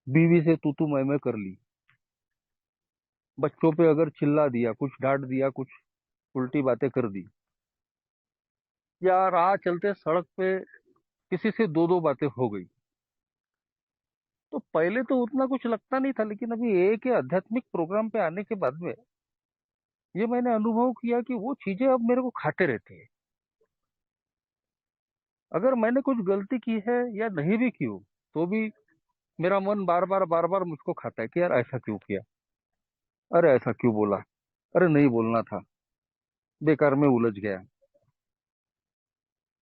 बीवी से तू तू मैं कर ली, बच्चों पे अगर चिल्ला दिया, कुछ डांट दिया, कुछ उल्टी बातें कर दी, या राह चलते सड़क पे किसी से दो दो बातें हो गई, तो पहले तो उतना कुछ लगता नहीं था, लेकिन अभी ए के आध्यात्मिक प्रोग्राम पे आने के बाद में ये मैंने अनुभव किया कि वो चीजें अब मेरे को खाते रहती है। अगर मैंने कुछ गलती की है या नहीं भी की हो, तो भी मेरा मन बार बार मुझको खाता है कि यार ऐसा क्यों किया, अरे ऐसा क्यों बोला, अरे नहीं बोलना था, बेकार में उलझ गया।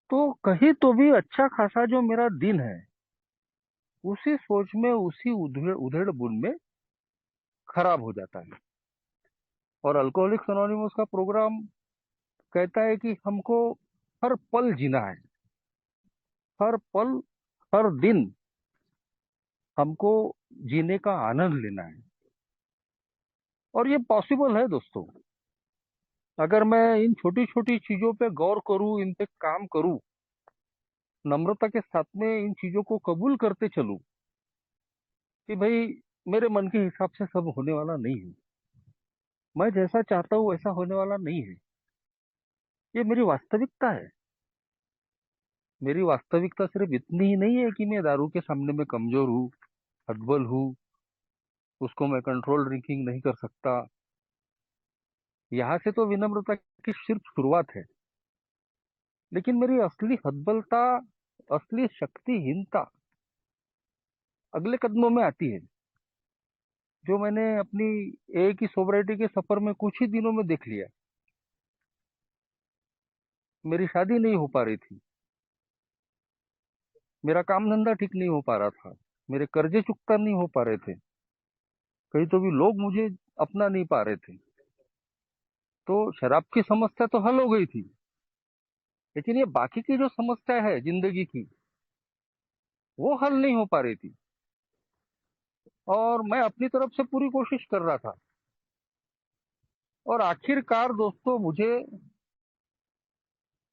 तो कहीं तो भी अच्छा खासा जो मेरा दिन है उसी सोच में, उसी उधेड़ उधेड़ बुन में खराब हो जाता है। और अल्कोहलिक्स अनोनिमस का प्रोग्राम कहता है कि हमको हर पल जीना है, हर पल, हर दिन हमको जीने का आनंद लेना है। और ये पॉसिबल है दोस्तों, अगर मैं इन छोटी छोटी चीजों पे गौर करूं, इन पे काम करूं, नम्रता के साथ में इन चीजों को कबूल करते चलूं कि भाई मेरे मन के हिसाब से सब होने वाला नहीं है, मैं जैसा चाहता हूँ वैसा होने वाला नहीं है, ये मेरी वास्तविकता है। मेरी वास्तविकता सिर्फ इतनी ही नहीं है कि मैं दारू के सामने में कमजोर हूँ, हतबल हूँ, उसको मैं कंट्रोल ड्रिंकिंग नहीं कर सकता। यहाँ से तो विनम्रता की सिर्फ शुरुआत है, लेकिन मेरी असली हतबलता, असली शक्तिहीनता अगले कदमों में आती है, जो मैंने अपनी एक ही सोबराइटी के सफर में कुछ ही दिनों में देख लिया। मेरी शादी नहीं हो पा रही थी, मेरा काम धंधा ठीक नहीं हो पा रहा था, मेरे कर्जे चुकता नहीं हो पा रहे थे, कहीं तो भी लोग मुझे अपना नहीं पा रहे थे। तो शराब की समस्या तो हल हो गई थी, लेकिन ये बाकी की जो समस्या है जिंदगी की, वो हल नहीं हो पा रही थी। और मैं अपनी तरफ से पूरी कोशिश कर रहा था। और आखिरकार दोस्तों मुझे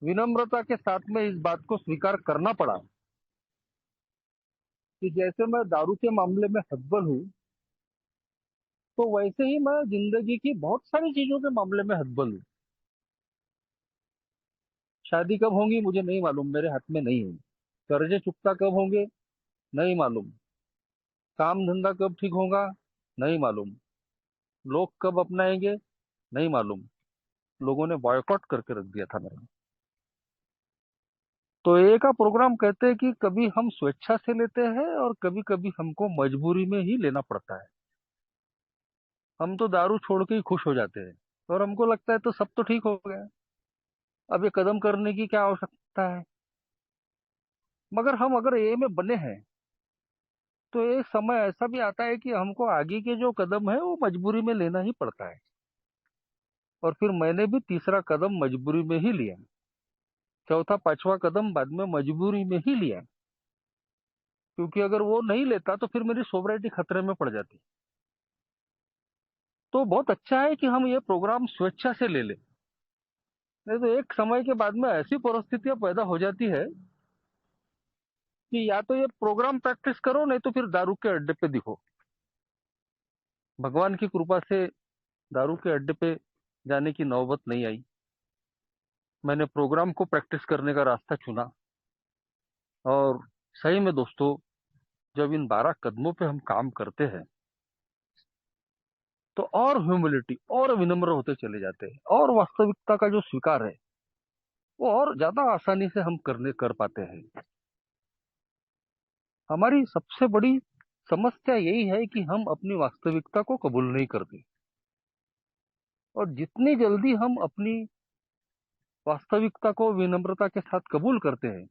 विनम्रता के साथ में इस बात को स्वीकार करना पड़ा कि जैसे मैं दारू के मामले में हतबल हूँ, तो वैसे ही मैं जिंदगी की बहुत सारी चीजों के मामले में हतबल हूँ। शादी कब होंगी मुझे नहीं मालूम, मेरे हाथ में नहीं है। कर्जे चुकता कब होंगे नहीं मालूम। काम धंधा कब ठीक होगा नहीं मालूम। लोग कब अपनाएंगे नहीं मालूम। लोगों ने बॉयकॉट करके रख दिया था मेरा। तो ये का प्रोग्राम कहते हैं कि कभी हम स्वेच्छा से लेते हैं और कभी कभी हमको मजबूरी में ही लेना पड़ता है। हम तो दारू छोड़ के ही खुश हो जाते हैं और हमको लगता है तो सब तो ठीक हो गया, अब ये कदम करने की क्या आवश्यकता है। मगर हम अगर ए में बने हैं तो एक समय ऐसा भी आता है कि हमको आगे के जो कदम है वो मजबूरी में लेना ही पड़ता है। और फिर मैंने भी तीसरा कदम मजबूरी में ही लिया। चौथा पांचवा कदम बाद में मजबूरी में ही लिया। क्योंकि अगर वो नहीं लेता तो फिर मेरी सोबराइटी खतरे में पड़ जाती। तो बहुत अच्छा है कि हम ये प्रोग्राम स्वेच्छा से ले लें। नहीं तो एक समय के बाद में ऐसी परिस्थितियां पैदा हो जाती है कि या तो ये प्रोग्राम प्रैक्टिस करो नहीं तो फिर दारू के अड्डे पे दिखो। भगवान की कृपा से दारू के अड्डे पे जाने की नौबत नहीं आई। मैंने प्रोग्राम को प्रैक्टिस करने का रास्ता चुना। और सही में दोस्तों, जब इन 12 कदमों पे हम काम करते हैं तो और ह्यूमिलिटी और विनम्र होते चले जाते हैं और वास्तविकता का जो स्वीकार है वो और ज्यादा आसानी से हम कर पाते हैं। हमारी सबसे बड़ी समस्या यही है कि हम अपनी वास्तविकता को कबूल नहीं करते। और जितनी जल्दी हम अपनी वास्तविकता को विनम्रता के साथ कबूल करते हैं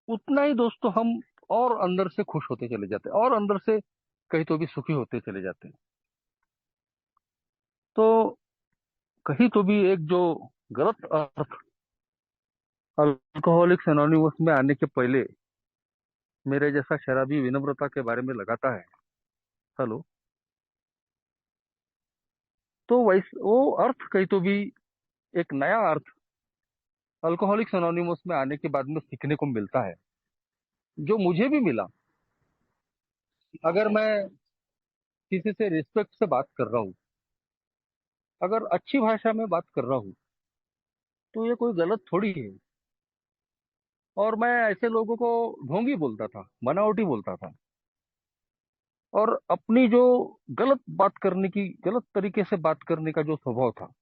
उतना ही दोस्तों हम और अंदर से खुश होते चले जाते हैं और अंदर से कहीं तो भी सुखी होते चले जाते हैं। तो कहीं तो भी एक जो गलत अर्थ अल्कोहलिक्स एनोनिमस में आने के पहले मेरे जैसा शराबी विनम्रता के बारे में लगाता है। हेलो। तो वैसे वो अर्थ कहीं तो भी एक नया अर्थ अल्कोहलिक्स एनोनिमस में आने के बाद में सीखने को मिलता है, जो मुझे भी मिला। अगर मैं किसी से रिस्पेक्ट से बात कर रहा हूँ, अगर अच्छी भाषा में बात कर रहा हूँ, तो ये कोई गलत थोड़ी है। और मैं ऐसे लोगों को ढोंगी बोलता था, बनावटी बोलता था। और अपनी जो गलत बात करने की, गलत तरीके से बात करने का जो स्वभाव था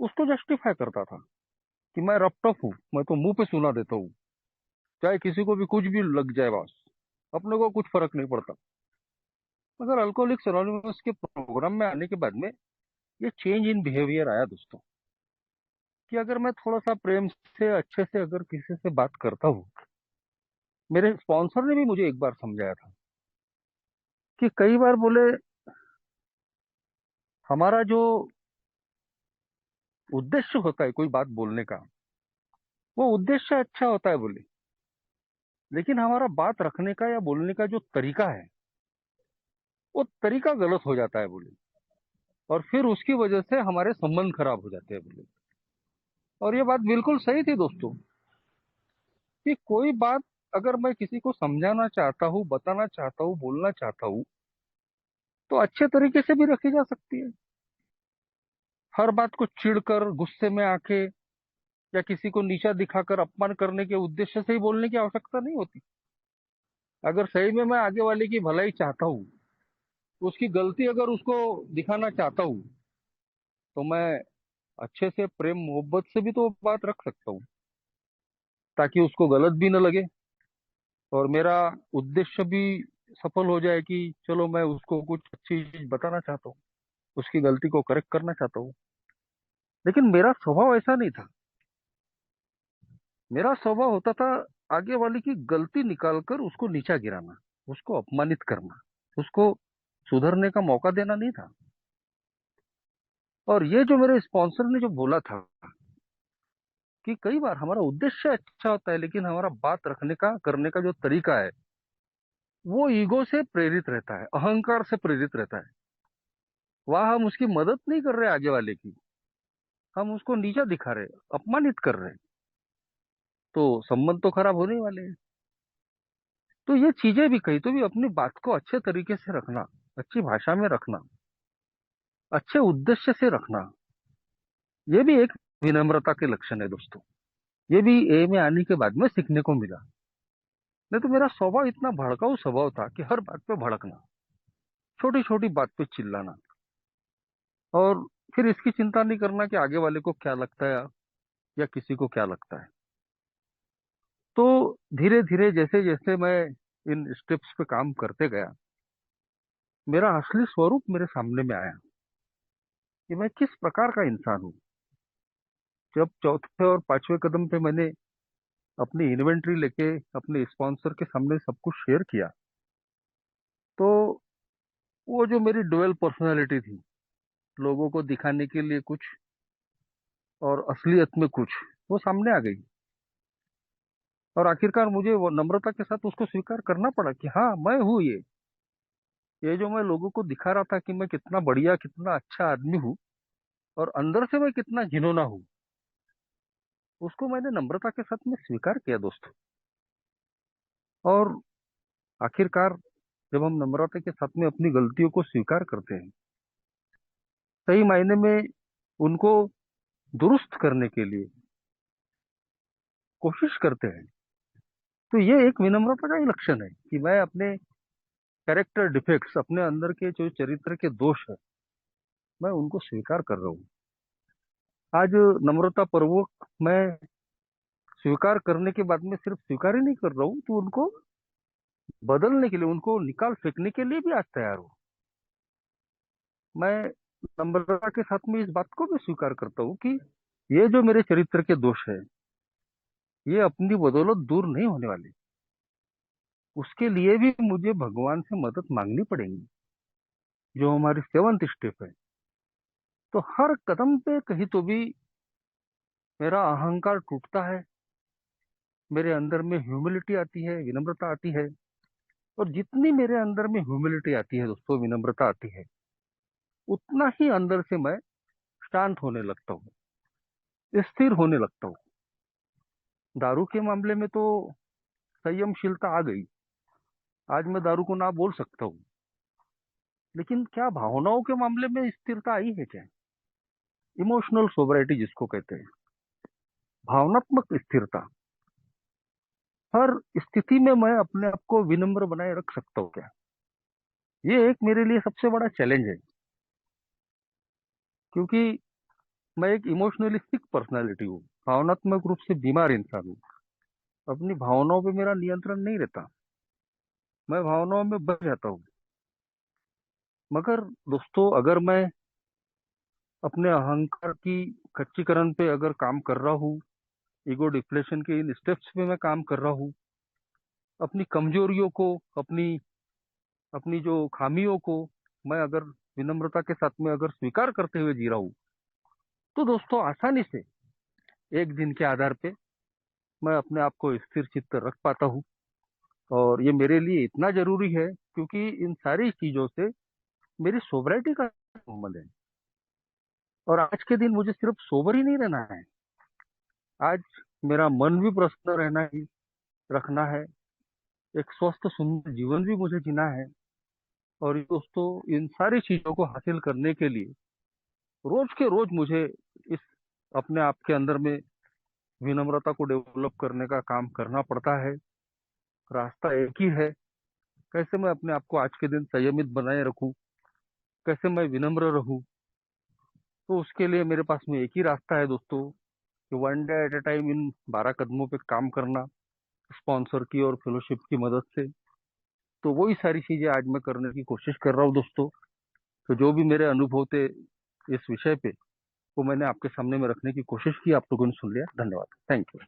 उसको जस्टिफाई करता था कि मैं रपटप हूँ, मैं तो मुंह पे सुना देता हूँ, चाहे किसी को भी कुछ भी लग जाए बस, अपने को कुछ फर्क नहीं पड़ता। मगर अल्कोहलिक्स एनोनिमस के प्रोग्राम में आने के बाद में ये चेंज इन बिहेवियर आया दोस्तों, कि अगर मैं थोड़ा सा प्रेम से अच्छे से अगर किसी से बात करता हूँ। मेरे स्पॉन्सर ने भी मुझे एक बार समझाया था कि कई बार बोले हमारा जो उद्देश्य होता है कोई बात बोलने का, वो उद्देश्य अच्छा होता है बोले, लेकिन हमारा बात रखने का या बोलने का जो तरीका है वो तरीका गलत हो जाता है बोले। और फिर उसकी वजह से हमारे संबंध खराब हो जाते हैं बोले। और ये बात बिल्कुल सही थी दोस्तों, कि कोई बात अगर मैं किसी को समझाना चाहता हूँ, बताना चाहता हूँ, बोलना चाहता हूँ, तो अच्छे तरीके से भी रखी जा सकती है। हर बात को चिढ़कर, गुस्से में आके या किसी को नीचा दिखाकर अपमान करने के उद्देश्य से ही बोलने की आवश्यकता नहीं होती। अगर सही में मैं आगे वाले की भलाई चाहता हूँ, उसकी गलती अगर उसको दिखाना चाहता हूँ, तो मैं अच्छे से प्रेम मोहब्बत से भी तो बात रख सकता हूँ, ताकि उसको गलत भी न लगे और मेरा उद्देश्य भी सफल हो जाए कि चलो मैं उसको कुछ अच्छी चीज बताना चाहता हूँ, उसकी गलती को करेक्ट करना चाहता हूँ। लेकिन मेरा स्वभाव ऐसा नहीं था। मेरा स्वभाव होता था आगे वाले की गलती निकालकर उसको नीचा गिराना, उसको अपमानित करना, उसको सुधरने का मौका देना नहीं था। और ये जो मेरे स्पॉन्सर ने जो बोला था कि कई बार हमारा उद्देश्य अच्छा होता है, लेकिन हमारा बात रखने का करने का जो तरीका है वो ईगो से प्रेरित रहता है, अहंकार से प्रेरित रहता है। वह हम उसकी मदद नहीं कर रहे आगे वाले की, हम उसको नीचा दिखा रहे, अपमानित कर रहे, तो संबंध तो खराब होने ही वाले हैं। तो ये चीजें भी कही तो भी अपनी बात को अच्छे तरीके से रखना, अच्छी भाषा में रखना, अच्छे उद्देश्य से रखना, ये भी एक विनम्रता के लक्षण है दोस्तों। ये भी ए में आने के बाद में सीखने को मिला। नहीं तो मेरा स्वभाव इतना भड़काऊ स्वभाव था कि हर बात पे भड़कना, छोटी छोटी बात पे चिल्लाना, और फिर इसकी चिंता नहीं करना कि आगे वाले को क्या लगता है या किसी को क्या लगता है। तो धीरे धीरे जैसे जैसे मैं इन स्टेप्स पे काम करते गया, मेरा असली स्वरूप मेरे सामने में आया कि मैं किस प्रकार का इंसान हूँ। जब चौथे और पांचवें कदम पे मैंने अपनी इन्वेंट्री लेके अपने स्पॉन्सर के सामने सब कुछ शेयर किया, तो वो जो मेरी डुअल पर्सनालिटी थी, लोगों को दिखाने के लिए कुछ और असलियत में कुछ, वो सामने आ गई। और आखिरकार मुझे वो नम्रता के साथ उसको स्वीकार करना पड़ा कि हाँ, मैं हूँ ये जो मैं लोगों को दिखा रहा था कि मैं कितना बढ़िया, कितना अच्छा आदमी हूँ, और अंदर से मैं कितना घिनौना हूँ, उसको मैंने नम्रता के साथ में स्वीकार किया दोस्तों। और आखिरकार जब हम नम्रता के साथ में अपनी गलतियों को स्वीकार करते हैं, सही मायने में उनको दुरुस्त करने के लिए कोशिश करते हैं, तो ये एक विनम्रता का ही लक्षण है कि मैं अपने कैरेक्टर डिफेक्ट्स, अपने अंदर के जो चरित्र के दोष है, मैं उनको स्वीकार कर रहा हूँ। आज नम्रता पूर्वक मैं स्वीकार करने के बाद में सिर्फ स्वीकार ही नहीं कर रहा हूँ, तो उनको बदलने के लिए, उनको निकाल फेंकने के लिए भी आज तैयार हूँ। मैं नम्रता के साथ में इस बात को भी स्वीकार करता हूँ कि ये जो मेरे चरित्र के दोष है, ये अपनी बदौलत दूर नहीं होने वाले। उसके लिए भी मुझे भगवान से मदद मांगनी पड़ेगी, जो हमारी सेवंथ स्टेप है। तो हर कदम पे कहीं तो भी मेरा अहंकार टूटता है, मेरे अंदर में ह्यूमिलिटी आती है, विनम्रता आती है। और जितनी मेरे अंदर में ह्यूमिलिटी आती है दोस्तों, विनम्रता आती है, उतना ही अंदर से मैं शांत होने लगता हूँ, स्थिर होने लगता हूँ। दारू के मामले में तो संयमशीलता आ गई, आज मैं दारू को ना बोल सकता हूँ। लेकिन क्या भावनाओं के मामले में स्थिरता आई है क्या? इमोशनल सोबरिटी जिसको कहते हैं, भावनात्मक स्थिरता। हर स्थिति में मैं अपने आप को विनम्र बनाए रख सकता हूँ क्या? ये एक मेरे लिए सबसे बड़ा चैलेंज है, क्योंकि मैं एक इमोशनली सिक पर्सनालिटी हूँ, भावनात्मक रूप से बीमार इंसान हूँ। अपनी भावनाओं पे मेरा नियंत्रण नहीं रहता, मैं भावनाओं में बह जाता हूँ। मगर दोस्तों, अगर मैं अपने अहंकार की खच्चीकरण पे अगर काम कर रहा हूँ, ईगो डिप्लेशन के इन स्टेप्स पे मैं काम कर रहा हूँ, अपनी कमजोरियों को, अपनी अपनी जो खामियों को मैं अगर विनम्रता के साथ में अगर स्वीकार करते हुए जी रहा हूँ, तो दोस्तों आसानी से एक दिन के आधार पे मैं अपने आप को स्थिर चित्त रख पाता हूँ। और ये मेरे लिए इतना जरूरी है, क्योंकि इन सारी चीजों से मेरी सोबरिटी का संबंध है। और आज के दिन मुझे सिर्फ सोबर ही नहीं रहना है, आज मेरा मन भी प्रसन्न रहना ही रखना है, एक स्वस्थ सुंदर जीवन भी मुझे जीना है। और ये दोस्तों, इन सारी चीजों को हासिल करने के लिए रोज के रोज मुझे इस अपने आप के अंदर में विनम्रता को डेवलप करने का काम करना पड़ता है। रास्ता एक ही है, कैसे मैं अपने आप को आज के दिन संयमित बनाए रखूं, कैसे मैं विनम्र रहूं। तो उसके लिए मेरे पास में एक ही रास्ता है दोस्तों, कि one day at A time in 12 कदमों पे काम करना, स्पॉन्सर की और फेलोशिप की मदद से। तो वही सारी चीजें आज मैं करने की कोशिश कर रहा हूँ दोस्तों। तो जो भी मेरे अनुभव थे इस विषय पे, वो मैंने आपके सामने में रखने की कोशिश की, आप लोगों ने सुन लिया। धन्यवाद, थैंक यू।